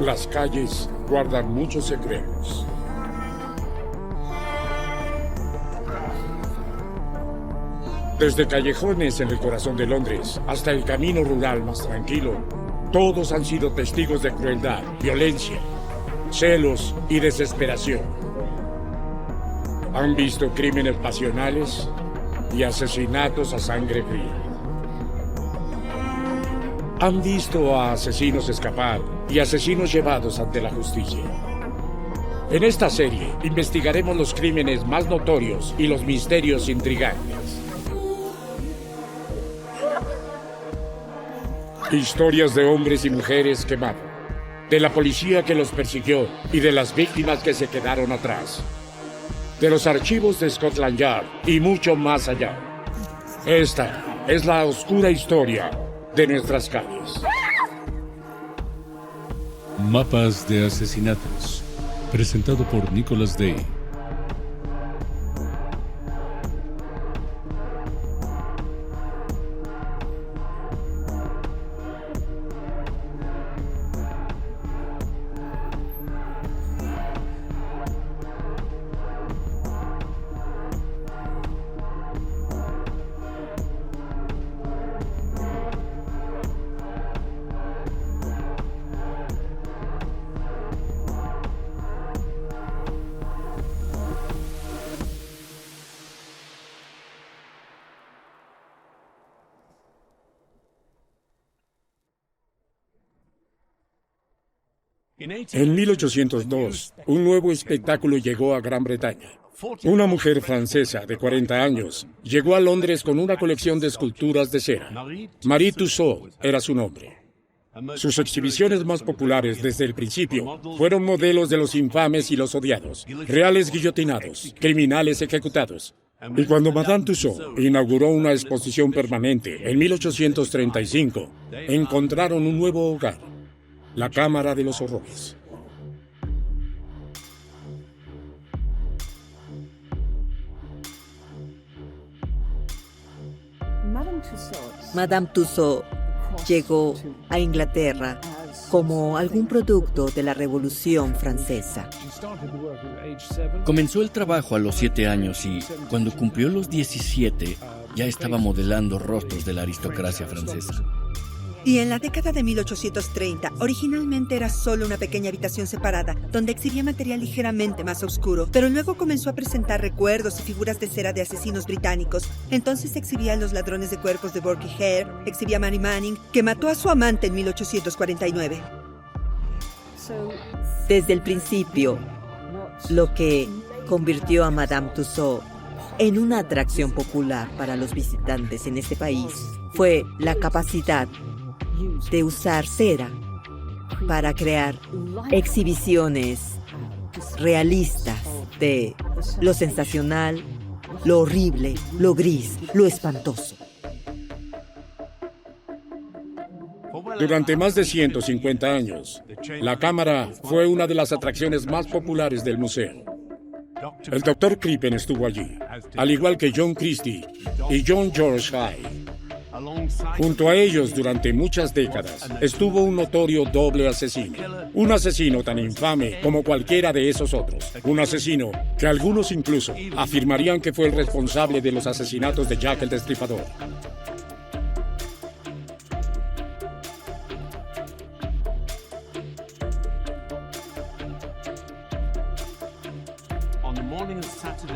Las calles guardan muchos secretos. Desde callejones en el corazón de Londres hasta el camino rural más tranquilo, todos han sido testigos de crueldad, violencia, celos y desesperación. Han visto crímenes pasionales y asesinatos a sangre fría. Han visto a asesinos escapar y asesinos llevados ante la justicia. En esta serie investigaremos los crímenes más notorios y los misterios intrigantes. Historias de hombres y mujeres quemados, de la policía que los persiguió y de las víctimas que se quedaron atrás, de los archivos de Scotland Yard y mucho más allá. Esta es la oscura historia de nuestras calles. Mapas de asesinatos, presentado por Nicholas Day. En 1802, un nuevo espectáculo llegó a Gran Bretaña. Una mujer francesa de 40 años llegó a Londres con una colección de esculturas de cera. Marie Tussaud era su nombre. Sus exhibiciones más populares desde el principio fueron modelos de los infames y los odiados, reales guillotinados, criminales ejecutados. Y cuando Madame Tussaud inauguró una exposición permanente en 1835, encontraron un nuevo hogar, la Cámara de los Horrores. Madame Tussaud llegó a Inglaterra como algún producto de la Revolución Francesa. Comenzó el trabajo a los 7 años y, cuando cumplió los 17, ya estaba modelando rostros de la aristocracia francesa. Y en la década de 1830, originalmente era solo una pequeña habitación separada, donde exhibía material ligeramente más oscuro, pero luego comenzó a presentar recuerdos y figuras de cera de asesinos británicos. Entonces exhibía a los ladrones de cuerpos de Burke y Hare, exhibía a Mary Manning, que mató a su amante en 1849. Desde el principio, lo que convirtió a Madame Tussaud en una atracción popular para los visitantes en este país fue la capacidad de usar cera para crear exhibiciones realistas de lo sensacional, lo horrible, lo gris, lo espantoso. Durante más de 150 años, la Cámara fue una de las atracciones más populares del museo. El Dr. Crippen estuvo allí, al igual que John Christie y John George Hyde. Junto a ellos, durante muchas décadas, estuvo un notorio doble asesino. Un asesino tan infame como cualquiera de esos otros. Un asesino que algunos incluso afirmarían que fue el responsable de los asesinatos de Jack el Destripador.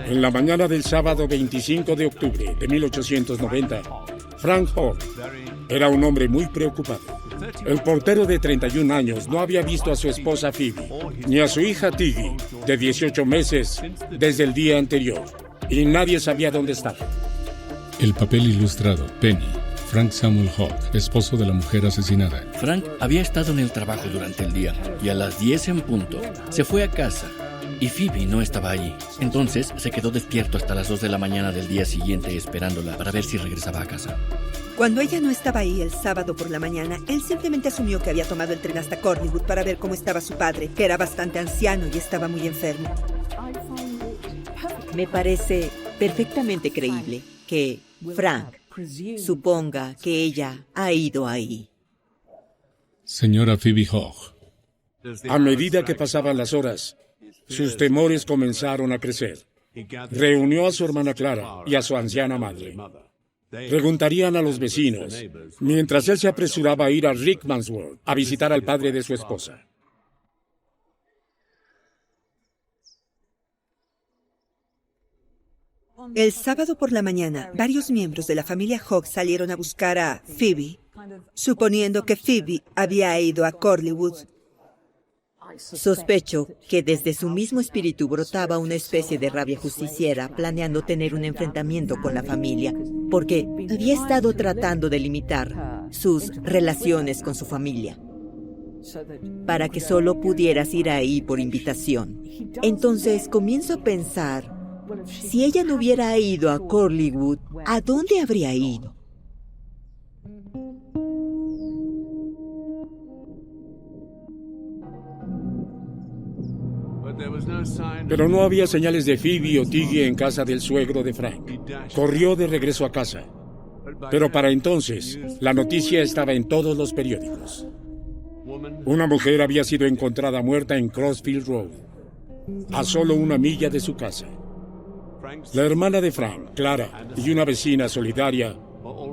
En la mañana del sábado 25 de octubre de 1890, Frank Hall era un hombre muy preocupado. El portero de 31 años no había visto a su esposa Phoebe, ni a su hija Tiggy, de 18 meses, desde el día anterior, y nadie sabía dónde estaba. El papel ilustrado, Penny. Frank Samuel Hogg, esposo de la mujer asesinada. Frank había estado en el trabajo durante el día y a las 10 en punto se fue a casa. Y Phoebe no estaba allí. Entonces se quedó despierto hasta las 2 de la mañana del día siguiente esperándola para ver si regresaba a casa. Cuando ella no estaba ahí el sábado por la mañana, él simplemente asumió que había tomado el tren hasta Cornwood para ver cómo estaba su padre, que era bastante anciano y estaba muy enfermo. Me parece perfectamente creíble que Frank suponga que ella ha ido ahí. Señora Phoebe Hogg, A medida que pasaban las horas, sus temores comenzaron a crecer. Reunió a su hermana Clara y a su anciana madre. Preguntarían a los vecinos, mientras él se apresuraba a ir a Rickmansworth a visitar al padre de su esposa. El sábado por la mañana, varios miembros de la familia Hogg salieron a buscar a Phoebe, suponiendo que Phoebe había ido a Chorleywood. Sospecho que desde su mismo espíritu brotaba una especie de rabia justiciera, planeando tener un enfrentamiento con la familia, porque había estado tratando de limitar sus relaciones con su familia, para que solo pudieras ir ahí por invitación. Entonces comienzo a pensar, si ella no hubiera ido a Chorleywood, ¿a dónde habría ido? Pero no había señales de Phoebe o Tiggy en casa del suegro de Frank. Corrió de regreso a casa. Pero para entonces, la noticia estaba en todos los periódicos. Una mujer había sido encontrada muerta en Crossfield Road, a solo 1 milla de su casa. La hermana de Frank, Clara, y una vecina solidaria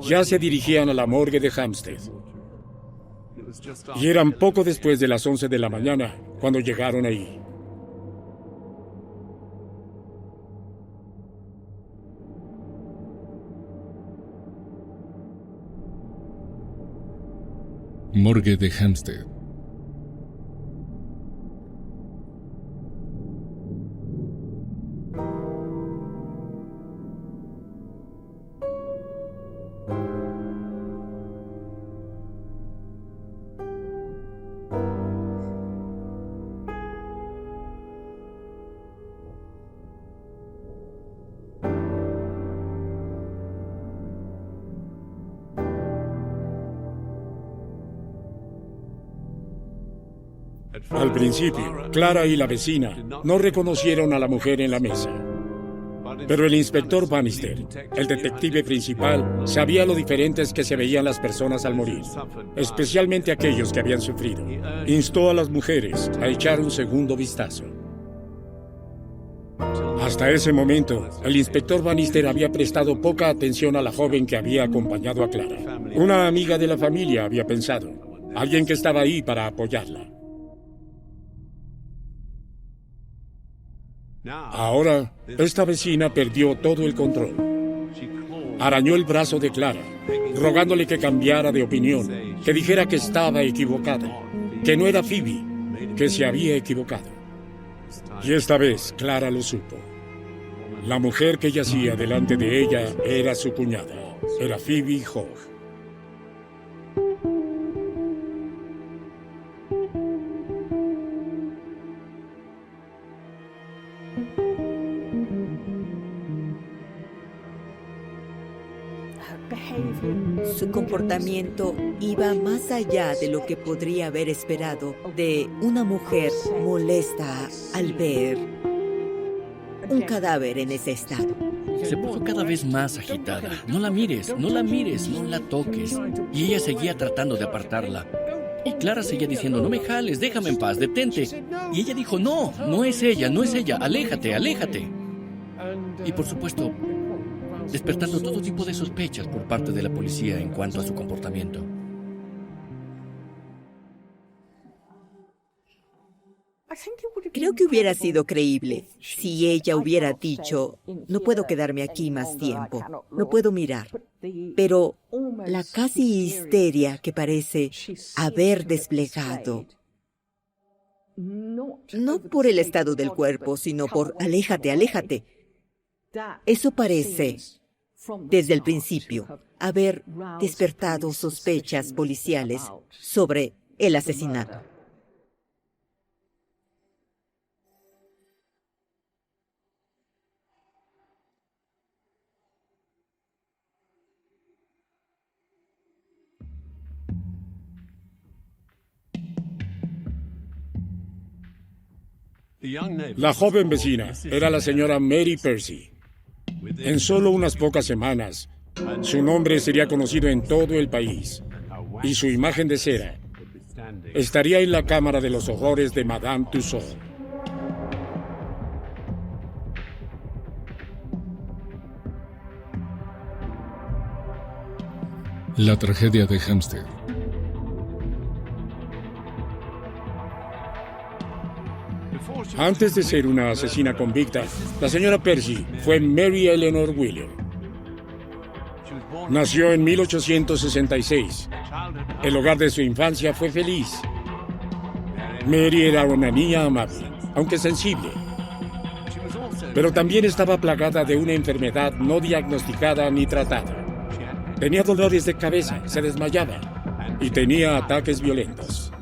ya se dirigían a la morgue de Hampstead. Y eran poco después de las 11 de la mañana cuando llegaron ahí. Morgue de Hampstead. Al principio, Clara y la vecina no reconocieron a la mujer en la mesa. Pero el inspector Bannister, el detective principal, sabía lo diferentes que se veían las personas al morir, especialmente aquellos que habían sufrido. Instó a las mujeres a echar un segundo vistazo. Hasta ese momento, el inspector Bannister había prestado poca atención a la joven que había acompañado a Clara. Una amiga de la familia, había pensado. Alguien que estaba ahí para apoyarla. Ahora, esta vecina perdió todo el control. Arañó el brazo de Clara, rogándole que cambiara de opinión, que dijera que estaba equivocada, que no era Phoebe, que se había equivocado. Y esta vez Clara lo supo. La mujer que yacía delante de ella era su cuñada, era Phoebe Hogg. Su comportamiento iba más allá de lo que podría haber esperado de una mujer molesta al ver un cadáver en ese estado. Se puso cada vez más agitada. No la mires, no la mires, no la toques. Y ella seguía tratando de apartarla. Y Clara seguía diciendo, no me jales, déjame en paz, detente. Y ella dijo, no, no es ella, no es ella, aléjate, aléjate. Y por supuesto, despertando todo tipo de sospechas por parte de la policía en cuanto a su comportamiento. Creo que hubiera sido creíble si ella hubiera dicho, no puedo quedarme aquí más tiempo, no puedo mirar. Pero la casi histeria que parece haber desplegado, no por el estado del cuerpo, sino por aléjate, aléjate. Eso parece, desde el principio, haber despertado sospechas policiales sobre el asesinato. La joven vecina era la señora Mary Percy. En solo unas pocas semanas, su nombre sería conocido en todo el país y su imagen de cera estaría en la cámara de los horrores de Madame Tussauds. La tragedia de Hampstead. Antes de ser una asesina convicta, la señora Percy fue Mary Eleanor William. Nació en 1866. El hogar de su infancia fue feliz. Mary era una niña amable, aunque sensible. Pero también estaba plagada de una enfermedad no diagnosticada ni tratada. Tenía dolores de cabeza, se desmayaba y tenía ataques violentos.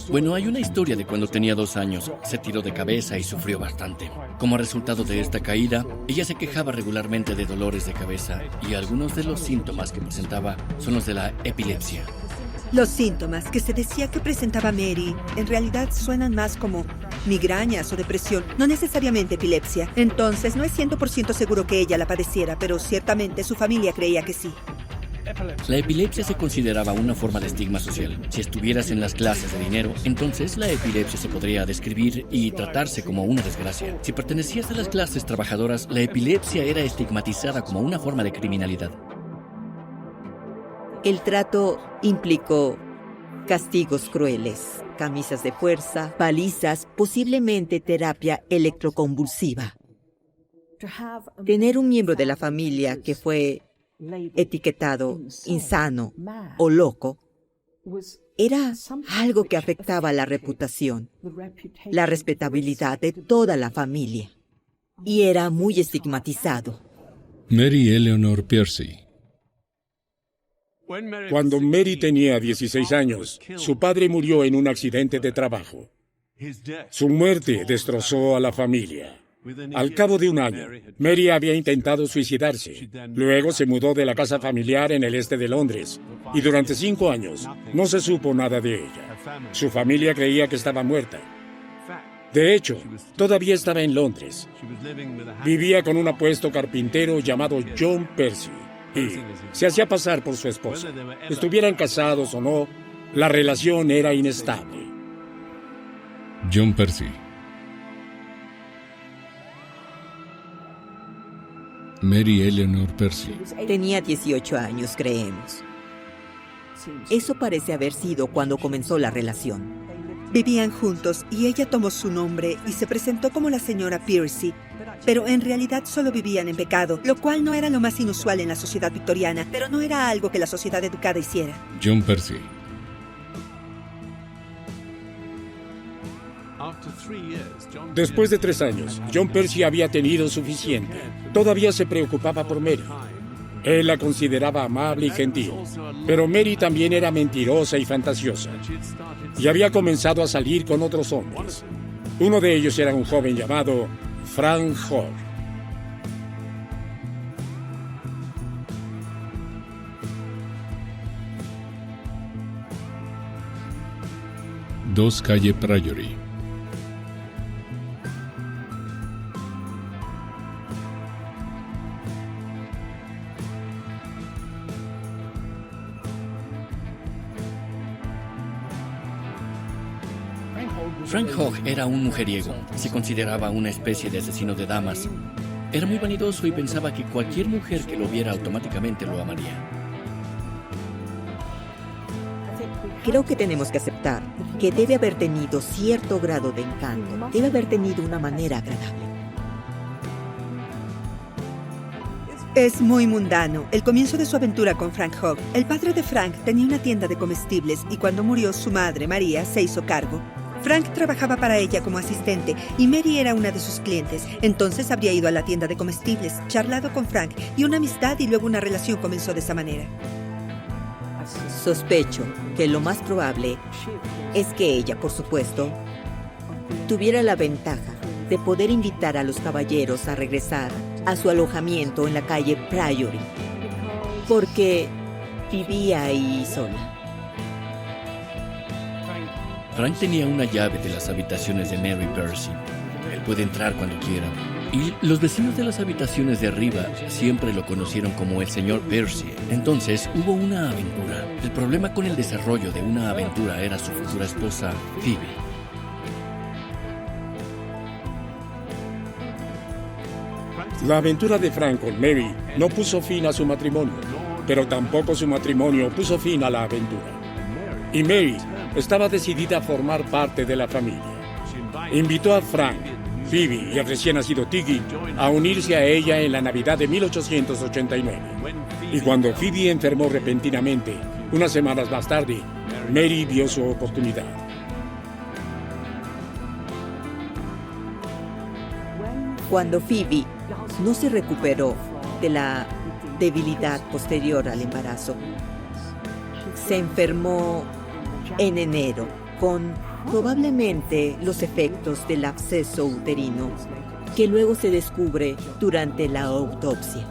Bueno, hay una historia de cuando tenía 2 años. Se tiró de cabeza y sufrió bastante. Como resultado de esta caída, ella se quejaba regularmente de dolores de cabeza y algunos de los síntomas que presentaba son los de la epilepsia. Los síntomas que se decía que presentaba Mary en realidad suenan más como migrañas o depresión, no necesariamente epilepsia. Entonces, no es 100% seguro que ella la padeciera, pero ciertamente su familia creía que sí. La epilepsia se consideraba una forma de estigma social. Si estuvieras en las clases de dinero, entonces la epilepsia se podría describir y tratarse como una desgracia. Si pertenecías a las clases trabajadoras, la epilepsia era estigmatizada como una forma de criminalidad. El trato implicó castigos crueles, camisas de fuerza, palizas, posiblemente terapia electroconvulsiva. Tener un miembro de la familia que fue etiquetado insano o loco era algo que afectaba la reputación, la respetabilidad de toda la familia, y era muy estigmatizado. Mary Eleanor Percy. Cuando Mary tenía 16 años, su padre murió en un accidente de trabajo. Su muerte destrozó a la familia. Al cabo de un año, Mary había intentado suicidarse. Luego se mudó de la casa familiar en el este de Londres y durante 5 años no se supo nada de ella. Su familia creía que estaba muerta. De hecho, todavía estaba en Londres. Vivía con un apuesto carpintero llamado John Percy y se hacía pasar por su esposa. Estuvieran casados o no, la relación era inestable. John Percy. Mary Eleanor Percy. Tenía 18 años, creemos. Eso parece haber sido cuando comenzó la relación. Vivían juntos y ella tomó su nombre y se presentó como la señora Percy, pero en realidad solo vivían en pecado, lo cual no era lo más inusual en la sociedad victoriana, pero no era algo que la sociedad educada hiciera. John Percy. Después de 3 años, John Percy había tenido suficiente. Todavía se preocupaba por Mary. Él la consideraba amable y gentil, pero Mary también era mentirosa y fantasiosa. Y había comenzado a salir con otros hombres. Uno de ellos era un joven llamado Frank Hogg. Dos calle Priory. Frank Hogg era un mujeriego. Se consideraba una especie de asesino de damas. Era muy vanidoso y pensaba que cualquier mujer que lo viera automáticamente lo amaría. Creo que tenemos que aceptar que debe haber tenido cierto grado de encanto. Debe haber tenido una manera agradable. Es muy mundano. El comienzo de su aventura con Frank Hogg. El padre de Frank tenía una tienda de comestibles y cuando murió su madre, María, se hizo cargo. Frank trabajaba para ella como asistente y Mary era una de sus clientes. Entonces habría ido a la tienda de comestibles, charlado con Frank y una amistad y luego una relación comenzó de esa manera. Sospecho que lo más probable es que ella, por supuesto, tuviera la ventaja de poder invitar a los caballeros a regresar a su alojamiento en la calle Priory, porque vivía ahí sola. Frank tenía una llave de las habitaciones de Mary Percy. Él puede entrar cuando quiera. Y los vecinos de las habitaciones de arriba siempre lo conocieron como el señor Percy. Entonces hubo una aventura. El problema con el desarrollo de una aventura era su futura esposa, Phoebe. La aventura de Frank con Mary no puso fin a su matrimonio, pero tampoco su matrimonio puso fin a la aventura. Y Mary estaba decidida a formar parte de la familia. Invitó a Frank, Phoebe y el recién nacido Tiggy a unirse a ella en la Navidad de 1889. Y cuando Phoebe enfermó repentinamente, unas semanas más tarde, Mary vio su oportunidad. Cuando Phoebe no se recuperó de la debilidad posterior al embarazo, se enfermó en enero con probablemente los efectos del absceso uterino, que luego se descubre durante la autopsia.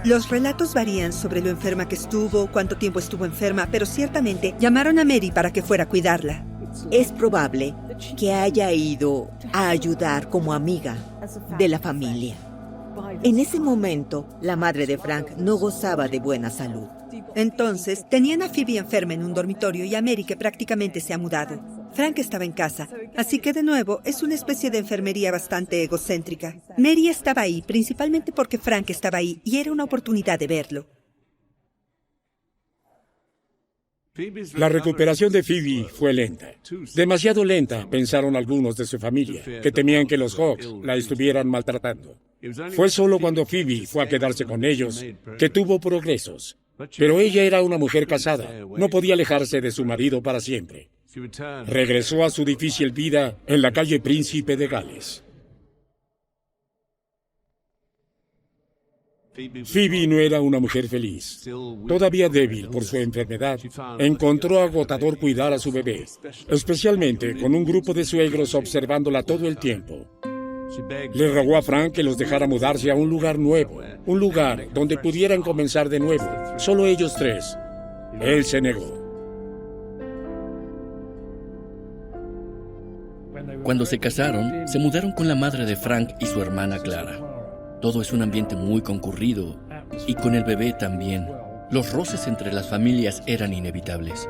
Los relatos varían sobre lo enferma que estuvo, cuánto tiempo estuvo enferma, pero ciertamente llamaron a Mary para que fuera a cuidarla. Es probable que haya ido a ayudar como amiga de la familia. En ese momento, la madre de Frank no gozaba de buena salud. Entonces, tenían a Phoebe enferma en un dormitorio y a Mary que prácticamente se ha mudado. Frank estaba en casa, así que de nuevo es una especie de enfermería bastante egocéntrica. Mary estaba ahí principalmente porque Frank estaba ahí y era una oportunidad de verlo. La recuperación de Phoebe fue lenta. Demasiado lenta, pensaron algunos de su familia, que temían que los Hawks la estuvieran maltratando. Fue solo cuando Phoebe fue a quedarse con ellos que tuvo progresos. Pero ella era una mujer casada, no podía alejarse de su marido para siempre. Regresó a su difícil vida en la calle Príncipe de Gales. Phoebe no era una mujer feliz. Todavía débil por su enfermedad, encontró agotador cuidar a su bebé, especialmente con un grupo de suegros observándola todo el tiempo. Le rogó a Frank que los dejara mudarse a un lugar nuevo, un lugar donde pudieran comenzar de nuevo, solo ellos tres. Él se negó. Cuando se casaron, se mudaron con la madre de Frank y su hermana Clara. Todo es un ambiente muy concurrido, y con el bebé también. Los roces entre las familias eran inevitables.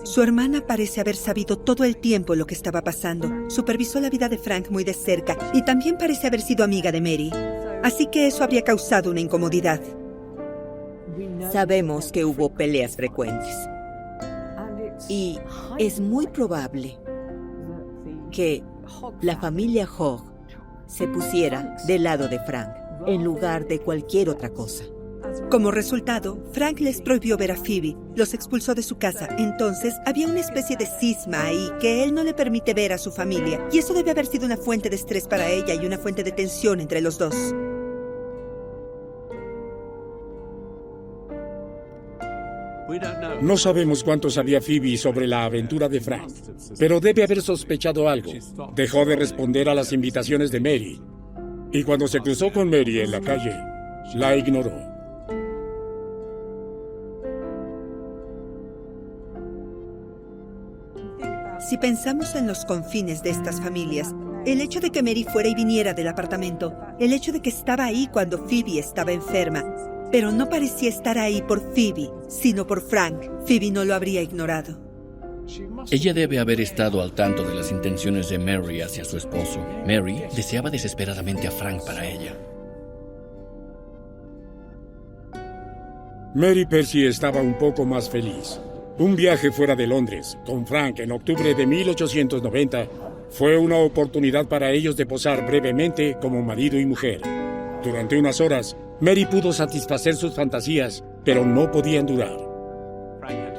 Su hermana parece haber sabido todo el tiempo lo que estaba pasando. Supervisó la vida de Frank muy de cerca y también parece haber sido amiga de Mary. Así que eso habría causado una incomodidad. Sabemos que hubo peleas frecuentes. Y es muy probable que la familia Hogg se pusiera del lado de Frank en lugar de cualquier otra cosa. Como resultado, Frank les prohibió ver a Phoebe, los expulsó de su casa. Entonces, había una especie de cisma ahí que él no le permite ver a su familia. Y eso debe haber sido una fuente de estrés para ella y una fuente de tensión entre los dos. No sabemos cuánto sabía Phoebe sobre la aventura de Frank, pero debe haber sospechado algo. Dejó de responder a las invitaciones de Mary, y cuando se cruzó con Mary en la calle, la ignoró. Si pensamos en los confines de estas familias, el hecho de que Mary fuera y viniera del apartamento, el hecho de que estaba ahí cuando Phoebe estaba enferma, pero no parecía estar ahí por Phoebe, sino por Frank. Phoebe no lo habría ignorado. Ella debe haber estado al tanto de las intenciones de Mary hacia su esposo. Mary deseaba desesperadamente a Frank para ella. Mary Percy estaba un poco más feliz. Un viaje fuera de Londres, con Frank en octubre de 1890, fue una oportunidad para ellos de posar brevemente como marido y mujer. Durante unas horas, Mary pudo satisfacer sus fantasías, pero no podían durar.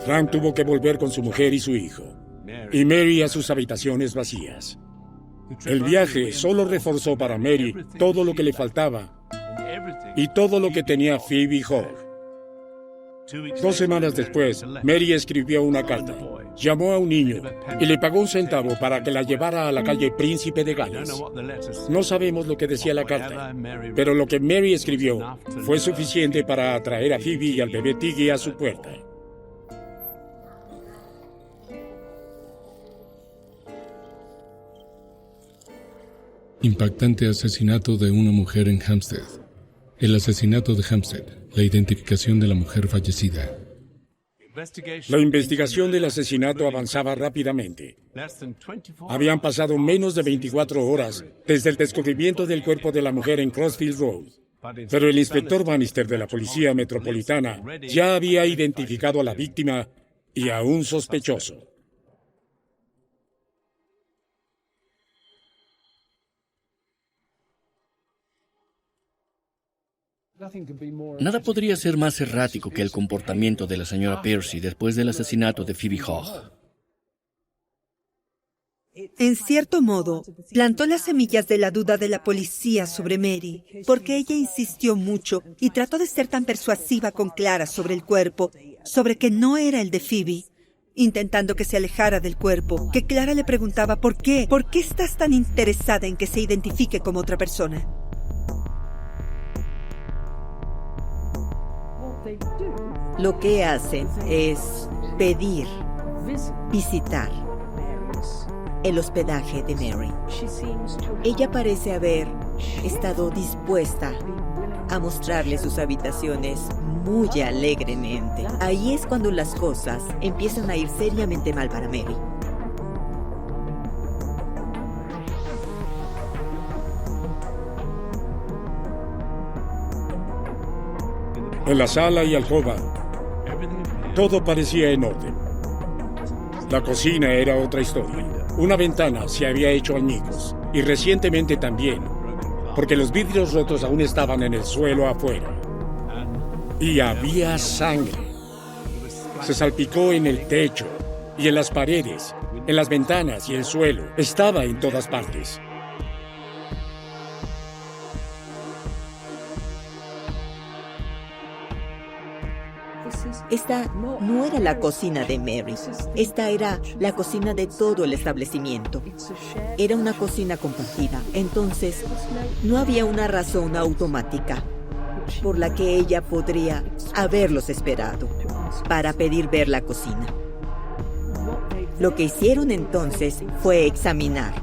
Frank tuvo que volver con su mujer y su hijo, y Mary a sus habitaciones vacías. El viaje solo reforzó para Mary todo lo que le faltaba y todo lo que tenía Phoebe Hogg. 2 semanas después, Mary escribió una carta, llamó a un niño y le pagó 1 centavo para que la llevara a la calle Príncipe de Gales. No sabemos lo que decía la carta, pero lo que Mary escribió fue suficiente para atraer a Phoebe y al bebé Tiggy a su puerta. Impactante asesinato de una mujer en Hampstead. El asesinato de Hampstead. La identificación de la mujer fallecida. La investigación del asesinato avanzaba rápidamente. Habían pasado menos de 24 horas desde el descubrimiento del cuerpo de la mujer en Crossfield Road. Pero el inspector Bannister de la Policía Metropolitana ya había identificado a la víctima y a un sospechoso. Nada podría ser más errático que el comportamiento de la señora Piercy después del asesinato de Phoebe Hogg. En cierto modo, plantó las semillas de la duda de la policía sobre Mary, porque ella insistió mucho y trató de ser tan persuasiva con Clara sobre el cuerpo, sobre que no era el de Phoebe, intentando que se alejara del cuerpo, que Clara le preguntaba ¿por qué estás tan interesada en que se identifique como otra persona? Lo que hacen es pedir, visitar el hospedaje de Mary. Ella parece haber estado dispuesta a mostrarle sus habitaciones muy alegremente. Ahí es cuando las cosas empiezan a ir seriamente mal para Mary. En la sala y alcoba, todo parecía en orden. La cocina era otra historia. Una ventana se había hecho añicos, y recientemente también, porque los vidrios rotos aún estaban en el suelo afuera. Y había sangre. Se salpicó en el techo, y en las paredes, en las ventanas y el suelo. Estaba en todas partes. Esta no era la cocina de Mary. Esta era la cocina de todo el establecimiento. Era una cocina compartida. Entonces, no había una razón automática por la que ella podría haberlos esperado para pedir ver la cocina. Lo que hicieron entonces fue examinar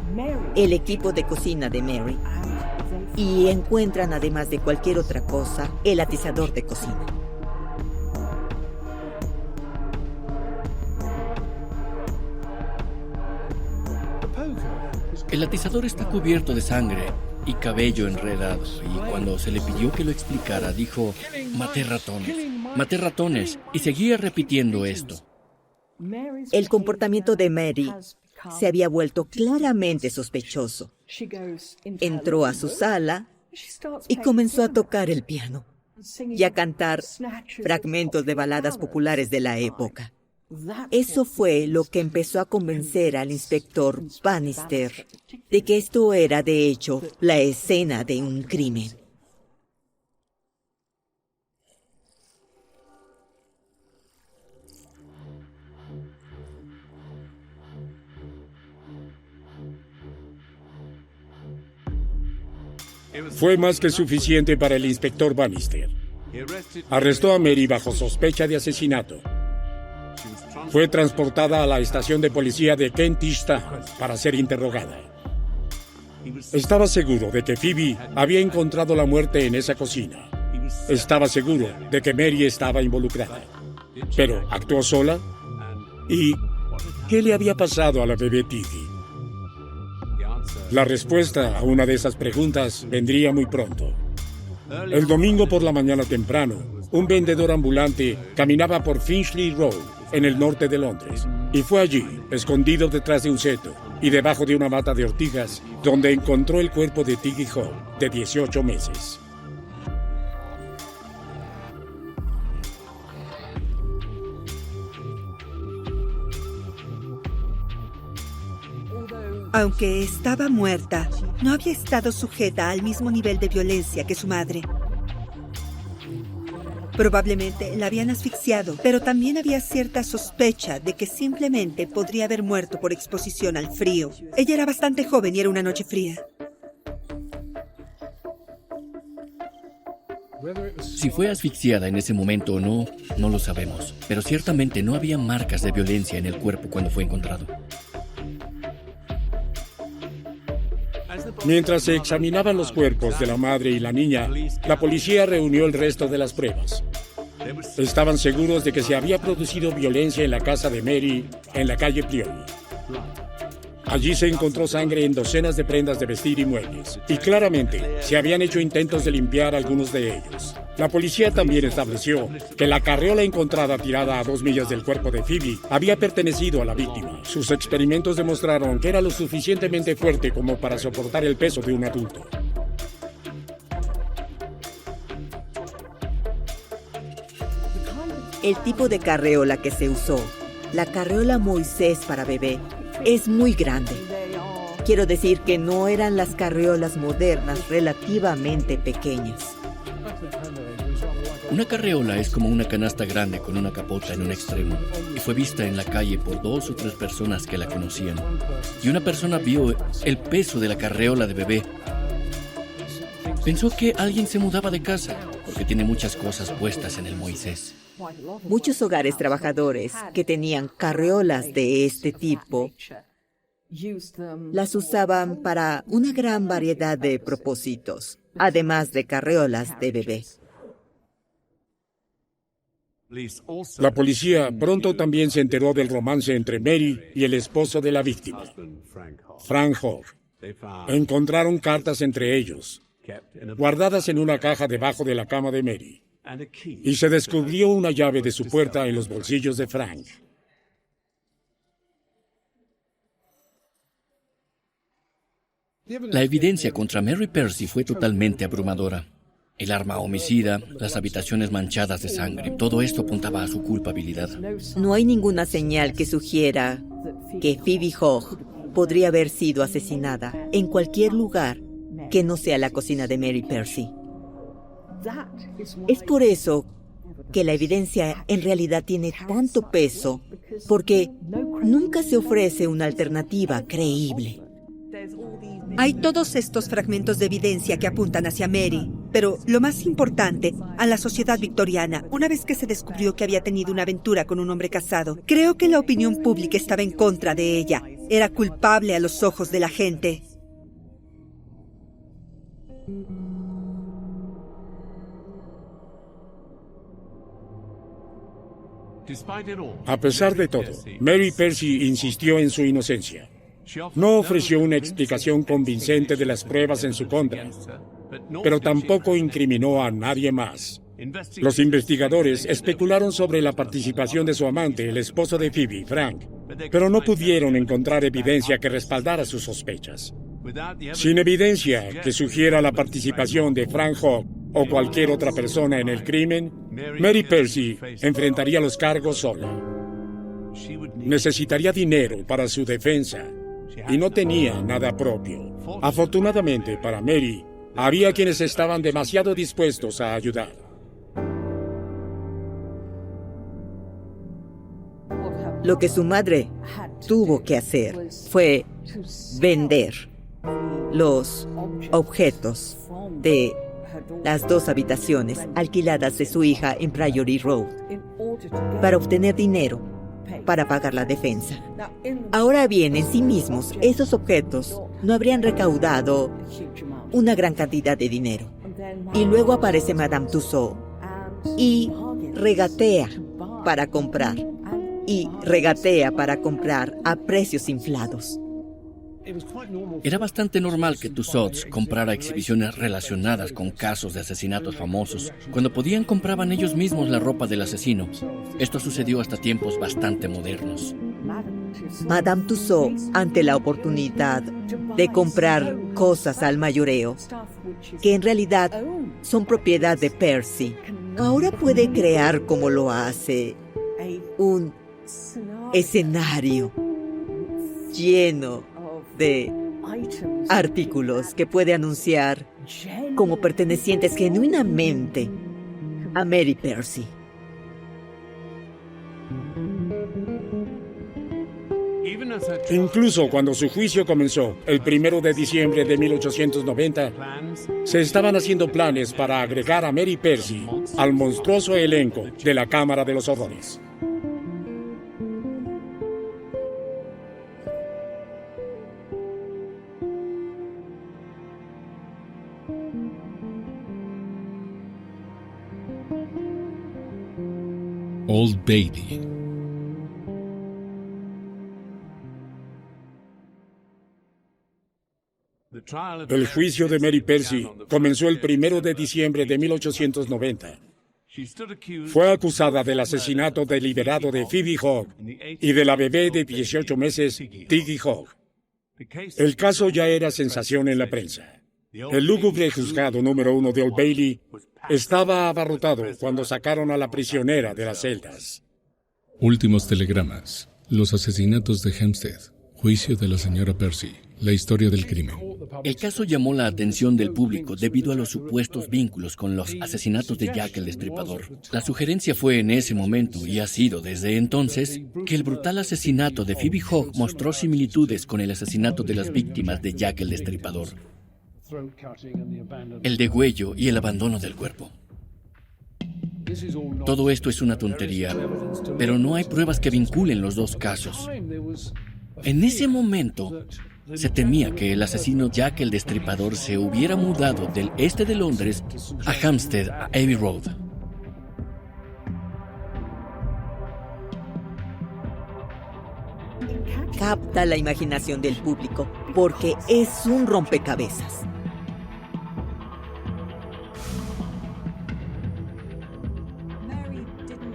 el equipo de cocina de Mary y encuentran, además de cualquier otra cosa, el atizador de cocina. El atizador está cubierto de sangre y cabello enredado, y cuando se le pidió que lo explicara, dijo, maté ratones, y seguía repitiendo esto. El comportamiento de Mary se había vuelto claramente sospechoso. Entró a su sala y comenzó a tocar el piano y a cantar fragmentos de baladas populares de la época. Eso fue lo que empezó a convencer al inspector Bannister de que esto era, de hecho, la escena de un crimen. Fue más que suficiente para el inspector Bannister. Arrestó a Mary bajo sospecha de asesinato. Fue transportada a la estación de policía de Kentish Town para ser interrogada. Estaba seguro de que Phoebe había encontrado la muerte en esa cocina. Estaba seguro de que Mary estaba involucrada. Pero, ¿actuó sola? ¿Y qué le había pasado a la bebé Tiggy? La respuesta a una de esas preguntas vendría muy pronto. El domingo por la mañana temprano, un vendedor ambulante caminaba por Finchley Road, en el norte de Londres, y fue allí, escondido detrás de un seto y debajo de una mata de ortigas, donde encontró el cuerpo de Tiggy Hogg, de 18 meses. Aunque estaba muerta, no había estado sujeta al mismo nivel de violencia que su madre. Probablemente la habían asfixiado, pero también había cierta sospecha de que simplemente podría haber muerto por exposición al frío. Ella era bastante joven y era una noche fría. Si fue asfixiada en ese momento o no, no lo sabemos. Pero ciertamente no había marcas de violencia en el cuerpo cuando fue encontrado. Mientras se examinaban los cuerpos de la madre y la niña, la policía reunió el resto de las pruebas. Estaban seguros de que se había producido violencia en la casa de Mary, en la calle Pliony. Allí se encontró sangre en docenas de prendas de vestir y muebles, y claramente se habían hecho intentos de limpiar algunos de ellos. La policía también estableció que la carriola encontrada tirada a 2 millas del cuerpo de Phoebe había pertenecido a la víctima. Sus experimentos demostraron que era lo suficientemente fuerte como para soportar el peso de un adulto. El tipo de carreola que se usó, la carreola Moisés para bebé, es muy grande. Quiero decir que no eran las carreolas modernas relativamente pequeñas. Una carreola es como una canasta grande con una capota en un extremo, y fue vista en la calle por 2 o 3 personas que la conocían. Y una persona vio el peso de la carreola de bebé. Pensó que alguien se mudaba de casa, porque tiene muchas cosas puestas en el Moisés. Muchos hogares trabajadores que tenían carreolas de este tipo las usaban para una gran variedad de propósitos, además de carreolas de bebé. La policía pronto también se enteró del romance entre Mary y el esposo de la víctima, Frank Hogg. Encontraron cartas entre ellos, guardadas en una caja debajo de la cama de Mary, y se descubrió una llave de su puerta en los bolsillos de Frank. La evidencia contra Mary Percy fue totalmente abrumadora. El arma homicida, las habitaciones manchadas de sangre, todo esto apuntaba a su culpabilidad. No hay ninguna señal que sugiera que Phoebe Hogg podría haber sido asesinada en cualquier lugar que no sea la cocina de Mary Percy. Es por eso que la evidencia en realidad tiene tanto peso, porque nunca se ofrece una alternativa creíble. Hay todos estos fragmentos de evidencia que apuntan hacia Mary, pero lo más importante, a la sociedad victoriana, una vez que se descubrió que había tenido una aventura con un hombre casado, creo que la opinión pública estaba en contra de ella. Era culpable a los ojos de la gente. A pesar de todo, Mary Percy insistió en su inocencia. No ofreció una explicación convincente de las pruebas en su contra, pero tampoco incriminó a nadie más. Los investigadores especularon sobre la participación de su amante, el esposo de Phoebe, Frank, pero no pudieron encontrar evidencia que respaldara sus sospechas. Sin evidencia que sugiera la participación de Frank Hogg o cualquier otra persona en el crimen, Mary Percy enfrentaría los cargos sola. Necesitaría dinero para su defensa y no tenía nada propio. Afortunadamente para Mary, había quienes estaban demasiado dispuestos a ayudar. Lo que su madre tuvo que hacer fue vender los objetos de las 2 habitaciones alquiladas de su hija en Priory Road para obtener dinero para pagar la defensa. Ahora bien, en sí mismos, esos objetos no habrían recaudado una gran cantidad de dinero. Y luego aparece Madame Tussauds y regatea para comprar. Y regatea para comprar a precios inflados. Era bastante normal que Tussauds comprara exhibiciones relacionadas con casos de asesinatos famosos. Cuando podían, compraban ellos mismos la ropa del asesino. Esto sucedió hasta tiempos bastante modernos. Madame Tussauds, ante la oportunidad de comprar cosas al mayoreo, que en realidad son propiedad de Percy, ahora puede crear, como lo hace, un escenario lleno de artículos que puede anunciar como pertenecientes genuinamente a Mary Percy. Incluso cuando su juicio comenzó, el 1 de diciembre de 1890, se estaban haciendo planes para agregar a Mary Percy al monstruoso elenco de la Cámara de los Horrores. Old Bailey. El juicio de Mary Percy comenzó el 1 de diciembre de 1890. Fue acusada del asesinato deliberado de Phoebe Hogg y de la bebé de 18 meses, Tiggy Hogg. El caso ya era sensación en la prensa. El lúgubre juzgado número 1 de Old Bailey estaba abarrotado cuando sacaron a la prisionera de las celdas. Últimos telegramas. Los asesinatos de Hampstead. Juicio de la señora Percy. La historia del crimen. El caso llamó la atención del público debido a los supuestos vínculos con los asesinatos de Jack el Destripador. La sugerencia fue en ese momento, y ha sido desde entonces, que el brutal asesinato de Phoebe Hogg mostró similitudes con el asesinato de las víctimas de Jack el Destripador. El degüello y el abandono del cuerpo. Todo esto es una tontería, pero no hay pruebas que vinculen los dos casos. En ese momento, se temía que el asesino Jack el Destripador se hubiera mudado del este de Londres a Hampstead, a Abbey Road. Capta la imaginación del público porque es un rompecabezas.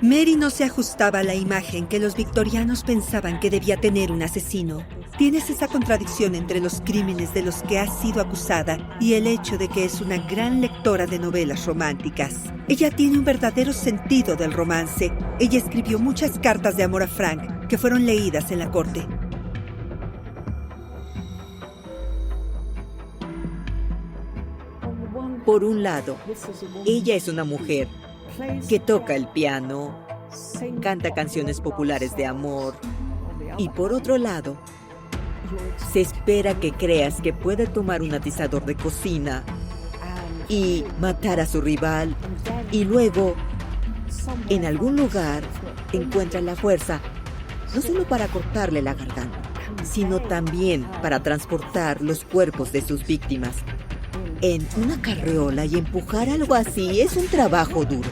Mary no se ajustaba a la imagen que los victorianos pensaban que debía tener un asesino. Tienes esa contradicción entre los crímenes de los que ha sido acusada y el hecho de que es una gran lectora de novelas románticas. Ella tiene un verdadero sentido del romance. Ella escribió muchas cartas de amor a Frank que fueron leídas en la corte. Por un lado, ella es una mujer que toca el piano, canta canciones populares de amor, y por otro lado, se espera que creas que puede tomar un atizador de cocina y matar a su rival, y luego, en algún lugar, encuentra la fuerza, no solo para cortarle la garganta, sino también para transportar los cuerpos de sus víctimas en una carriola, y empujar algo así es un trabajo duro.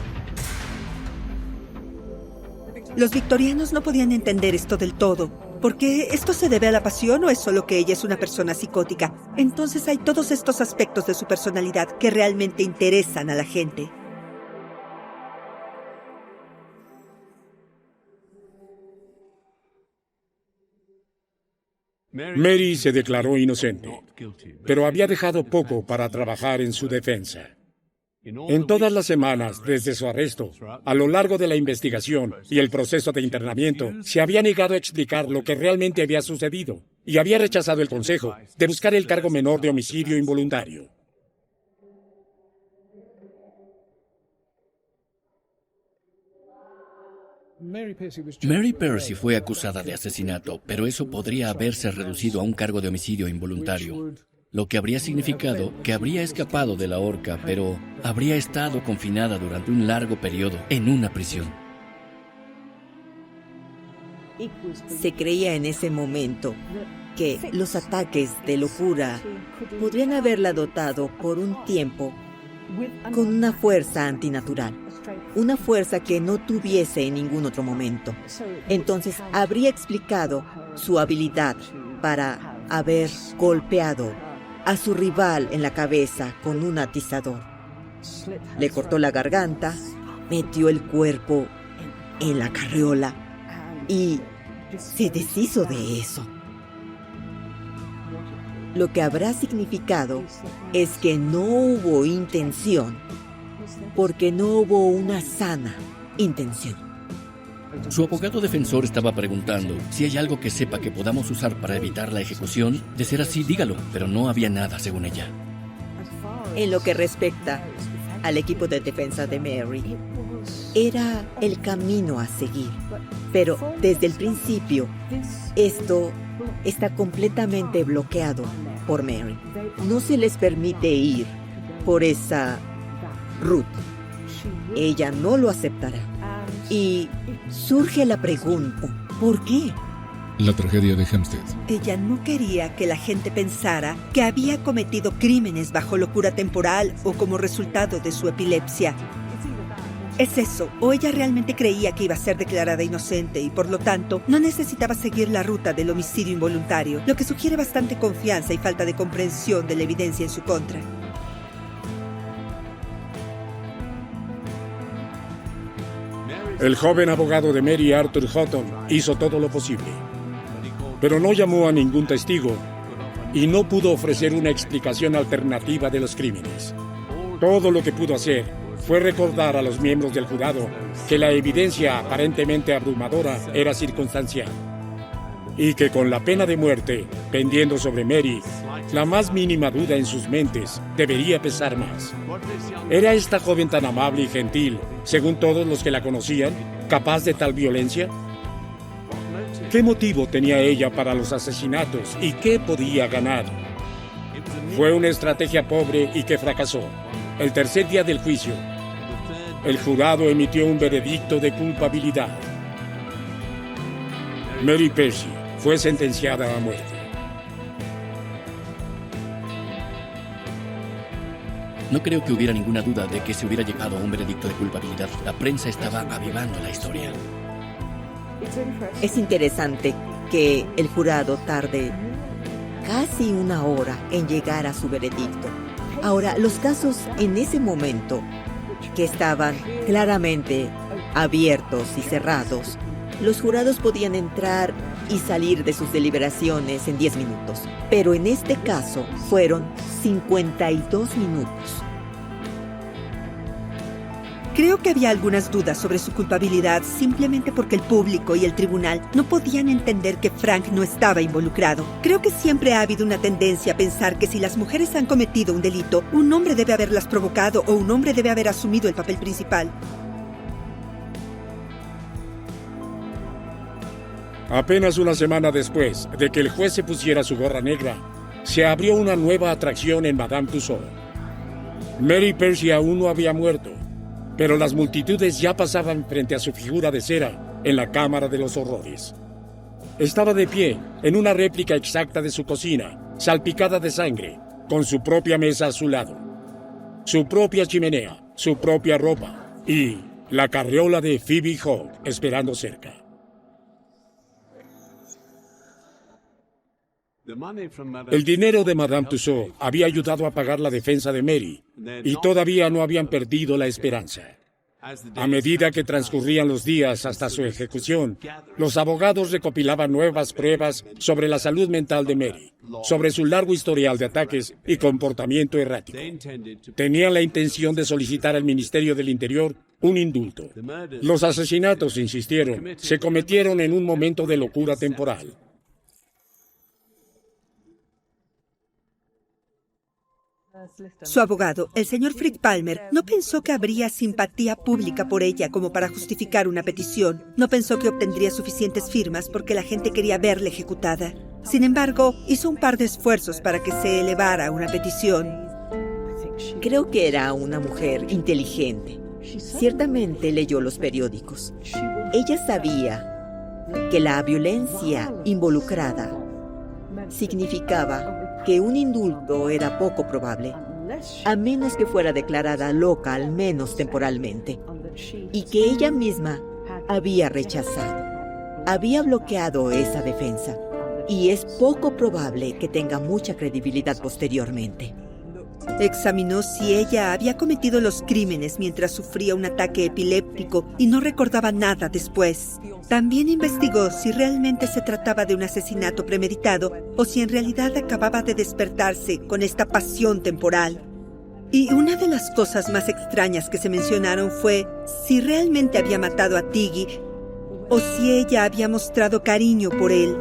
Los victorianos no podían entender esto del todo. ¿Por qué esto se debe a la pasión o es solo que ella es una persona psicótica? Entonces hay todos estos aspectos de su personalidad que realmente interesan a la gente. Mary se declaró inocente, pero había dejado poco para trabajar en su defensa. En todas las semanas, desde su arresto, a lo largo de la investigación y el proceso de internamiento, se había negado a explicar lo que realmente había sucedido y había rechazado el consejo de buscar el cargo menor de homicidio involuntario. Mary Percy fue acusada de asesinato, pero eso podría haberse reducido a un cargo de homicidio involuntario, lo que habría significado que habría escapado de la horca, pero habría estado confinada durante un largo periodo en una prisión. Se creía en ese momento que los ataques de locura podrían haberla dotado por un tiempo con una fuerza antinatural, una fuerza que no tuviese en ningún otro momento. Entonces habría explicado su habilidad para haber golpeado a su rival en la cabeza con un atizador. Le cortó la garganta, metió el cuerpo en la carriola y se deshizo de eso. Lo que habrá significado es que no hubo intención, porque no hubo una sana intención. Su abogado defensor estaba preguntando si hay algo que sepa que podamos usar para evitar la ejecución. De ser así, dígalo, pero no había nada, según ella. En lo que respecta al equipo de defensa de Mary, era el camino a seguir. Pero desde el principio, esto está completamente bloqueado por Mary. No se les permite ir por esa ruta. Ella no lo aceptará. Y surge la pregunta, ¿por qué? La tragedia de Hampstead. Ella no quería que la gente pensara que había cometido crímenes bajo locura temporal o como resultado de su epilepsia. Es eso, o ella realmente creía que iba a ser declarada inocente y por lo tanto no necesitaba seguir la ruta del homicidio involuntario, lo que sugiere bastante confianza y falta de comprensión de la evidencia en su contra. El joven abogado de Mary, Arthur Houghton, hizo todo lo posible, pero no llamó a ningún testigo y no pudo ofrecer una explicación alternativa de los crímenes. Todo lo que pudo hacer fue recordar a los miembros del jurado que la evidencia aparentemente abrumadora era circunstancial y que con la pena de muerte pendiendo sobre Mary, la más mínima duda en sus mentes debería pesar más. ¿Era esta joven tan amable y gentil, según todos los que la conocían, capaz de tal violencia? ¿Qué motivo tenía ella para los asesinatos y qué podía ganar? Fue una estrategia pobre y que fracasó. El tercer día del juicio, el jurado emitió un veredicto de culpabilidad. Mary Percy fue sentenciada a muerte. No creo que hubiera ninguna duda de que se hubiera llegado a un veredicto de culpabilidad. La prensa estaba avivando la historia. Es interesante que el jurado tarde casi una hora en llegar a su veredicto. Ahora, los casos en ese momento, que estaban claramente abiertos y cerrados, los jurados podían entrar y salir de sus deliberaciones en 10 minutos. Pero en este caso fueron 52 minutos. Creo que había algunas dudas sobre su culpabilidad simplemente porque el público y el tribunal no podían entender que Frank no estaba involucrado. Creo que siempre ha habido una tendencia a pensar que si las mujeres han cometido un delito, un hombre debe haberlas provocado o un hombre debe haber asumido el papel principal. Apenas una semana después de que el juez se pusiera su gorra negra, se abrió una nueva atracción en Madame Tussauds. Mary Percy aún no había muerto, pero las multitudes ya pasaban frente a su figura de cera en la Cámara de los Horrores. Estaba de pie en una réplica exacta de su cocina, salpicada de sangre, con su propia mesa a su lado, su propia chimenea, su propia ropa y la carriola de Phoebe Hogg esperando cerca. El dinero de Madame Tussauds había ayudado a pagar la defensa de Mary y todavía no habían perdido la esperanza. A medida que transcurrían los días hasta su ejecución, los abogados recopilaban nuevas pruebas sobre la salud mental de Mary, sobre su largo historial de ataques y comportamiento errático. Tenían la intención de solicitar al Ministerio del Interior un indulto. Los asesinatos, insistieron, se cometieron en un momento de locura temporal. Su abogado, el señor Frick Palmer, no pensó que habría simpatía pública por ella como para justificar una petición. No pensó que obtendría suficientes firmas porque la gente quería verla ejecutada. Sin embargo, hizo un par de esfuerzos para que se elevara una petición. Creo que era una mujer inteligente. Ciertamente leyó los periódicos. Ella sabía que la violencia involucrada significaba que un indulto era poco probable, a menos que fuera declarada loca, al menos temporalmente, y que ella misma había rechazado. Había bloqueado esa defensa, y es poco probable que tenga mucha credibilidad posteriormente. Examinó si ella había cometido los crímenes mientras sufría un ataque epiléptico y no recordaba nada después. También investigó si realmente se trataba de un asesinato premeditado o si en realidad acababa de despertarse con esta pasión temporal. Y una de las cosas más extrañas que se mencionaron fue si realmente había matado a Tiggy o si ella había mostrado cariño por él.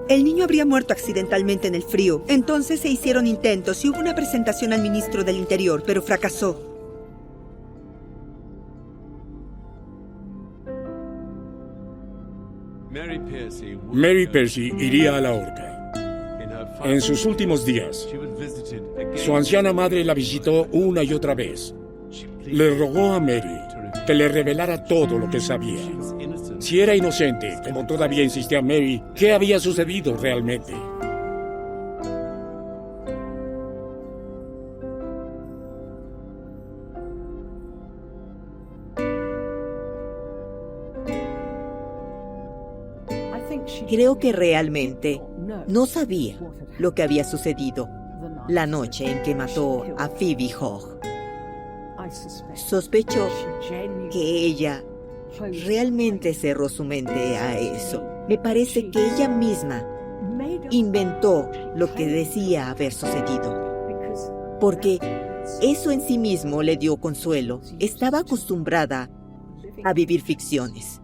El niño habría muerto accidentalmente en el frío. Entonces se hicieron intentos y hubo una presentación al ministro del Interior, pero fracasó. Mary Percy iría a la horca. En sus últimos días, su anciana madre la visitó una y otra vez. Le rogó a Mary que le revelara todo lo que sabía. Si era inocente, como todavía insistía Mary, ¿qué había sucedido realmente? Creo que realmente no sabía lo que había sucedido la noche en que mató a Phoebe Hogg. Sospecho que ella realmente cerró su mente a eso. Me parece que ella misma inventó lo que decía haber sucedido, porque eso en sí mismo le dio consuelo. Estaba acostumbrada a vivir ficciones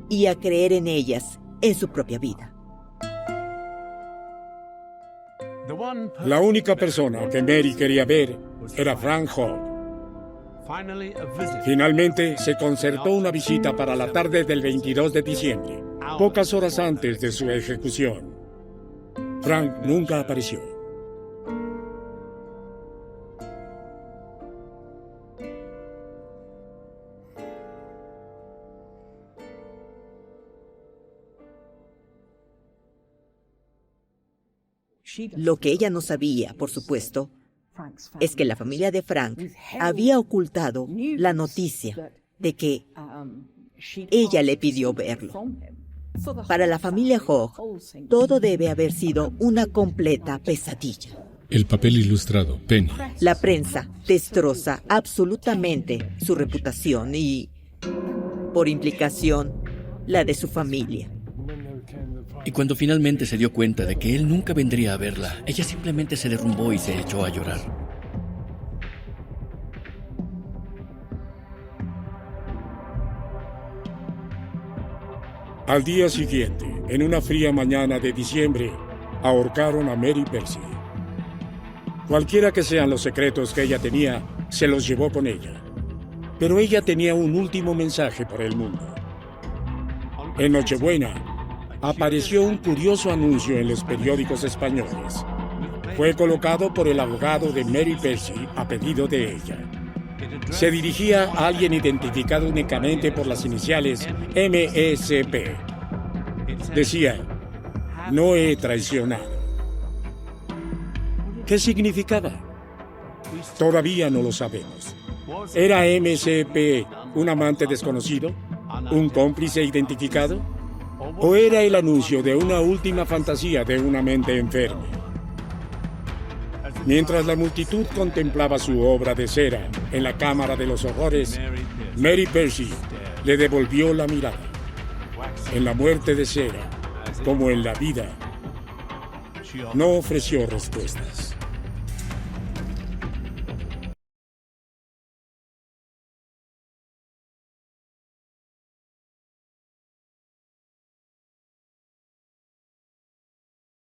y a creer en ellas en su propia vida. La única persona que Mary quería ver era Frank Hogg. Finalmente se concertó una visita para la tarde del 22 de diciembre, pocas horas antes de su ejecución. Frank nunca apareció. Lo que ella no sabía, por supuesto, es que la familia de Frank había ocultado la noticia de que ella le pidió verlo. Para la familia Hogg, todo debe haber sido una completa pesadilla. El papel ilustrado, Penny. La prensa destroza absolutamente su reputación y, por implicación, la de su familia. Y cuando finalmente se dio cuenta de que él nunca vendría a verla, ella simplemente se derrumbó y se echó a llorar. Al día siguiente, en una fría mañana de diciembre, ahorcaron a Mary Percy. Cualquiera que sean los secretos que ella tenía, se los llevó con ella. Pero ella tenía un último mensaje para el mundo. En Nochebuena, apareció un curioso anuncio en los periódicos españoles. Fue colocado por el abogado de Mary Percy a pedido de ella. Se dirigía a alguien identificado únicamente por las iniciales MECP. Decía: no he traicionado. ¿Qué significaba? Todavía no lo sabemos. ¿Era MECP un amante desconocido? ¿Un cómplice identificado? ¿O era el anuncio de una última fantasía de una mente enferma? Mientras la multitud contemplaba su obra de cera en la Cámara de los Horrores, Mary Percy le devolvió la mirada. En la muerte de cera, como en la vida, no ofreció respuestas.